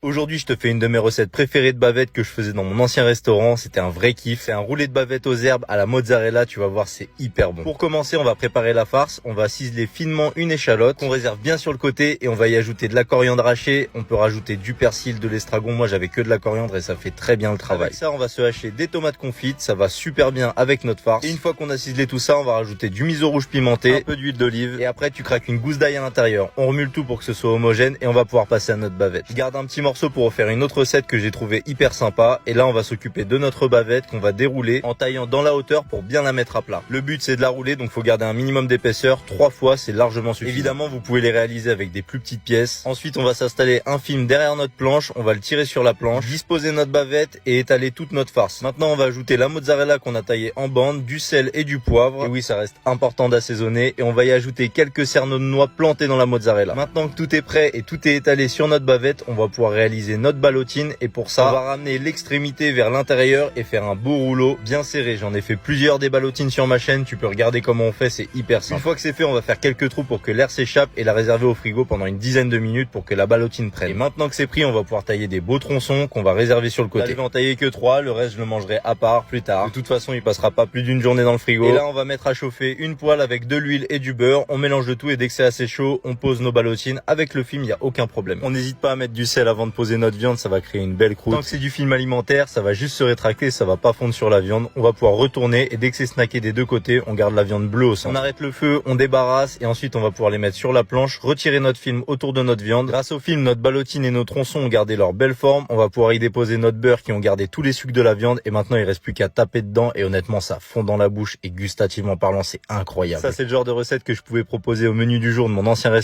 Aujourd'hui, je te fais une de mes recettes préférées de bavette que je faisais dans mon ancien restaurant. C'était un vrai kiff. C'est un roulé de bavette aux herbes à la mozzarella. Tu vas voir, c'est hyper bon. Pour commencer, on va préparer la farce. On va ciseler finement une échalote qu'on réserve bien sur le côté et on va y ajouter de la coriandre hachée. On peut rajouter du persil, de l'estragon. Moi, j'avais que de la coriandre et ça fait très bien le travail. Avec ça, on va se hacher des tomates confites. Ça va super bien avec notre farce. Et une fois qu'on a ciselé tout ça, on va rajouter du miso rouge pimenté, un peu d'huile d'olive et après, tu craques une gousse d'ail à l'intérieur. On remue le tout pour que ce soit homogène et on va pouvoir passer à notre bavette. Je garde un petit morceau pour faire une autre recette que j'ai trouvé hyper sympa et là on va s'occuper de notre bavette qu'on va dérouler en taillant dans la hauteur pour bien la mettre à plat. Le but c'est de la rouler, donc faut garder un minimum d'épaisseur, 3 fois c'est largement suffisant. Évidemment vous pouvez les réaliser avec des plus petites pièces. Ensuite on va s'installer un film derrière notre planche, on va le tirer sur la planche, disposer notre bavette et étaler toute notre farce. Maintenant on va ajouter la mozzarella qu'on a taillée en bandes, du sel et du poivre. Et oui, ça reste important d'assaisonner et on va y ajouter quelques cerneaux de noix plantés dans la mozzarella. Maintenant que tout est prêt et tout est étalé sur notre bavette, on va pouvoir réaliser notre ballotine et pour ça on va ramener l'extrémité vers l'intérieur et faire un beau rouleau bien serré. J'en ai fait plusieurs des ballotines sur ma chaîne, tu peux regarder comment on fait, c'est hyper simple. Une fois que c'est fait, on va faire quelques trous pour que l'air s'échappe et la réserver au frigo pendant une dizaine de minutes pour que la ballotine prenne. Et maintenant que c'est pris, on va pouvoir tailler des beaux tronçons qu'on va réserver sur le côté. Là, je vais en tailler que 3, le reste je le mangerai à part plus tard. De toute façon il passera pas plus d'une journée dans le frigo. Et là on va mettre à chauffer une poêle avec de l'huile et du beurre, on mélange le tout et dès que c'est assez chaud, on pose nos ballotines. Avec le film, il y a aucun problème. On n'hésite pas à mettre du sel avant de poser notre viande, ça va créer une belle croûte. Tant que c'est du film alimentaire, ça va juste se rétracter, ça va pas fondre sur la viande. On va pouvoir retourner et dès que c'est snacké des deux côtés, on garde la viande bleue au centre. On arrête le feu, on débarrasse et ensuite on va pouvoir les mettre sur la planche, retirer notre film autour de notre viande. Grâce au film, notre ballotine et nos tronçons ont gardé leur belle forme. On va pouvoir y déposer notre beurre qui ont gardé tous les sucs de la viande et maintenant il reste plus qu'à taper dedans et honnêtement ça fond dans la bouche et gustativement parlant, c'est incroyable. Ça c'est le genre de recette que je pouvais proposer au menu du jour de mon ancien restaurant.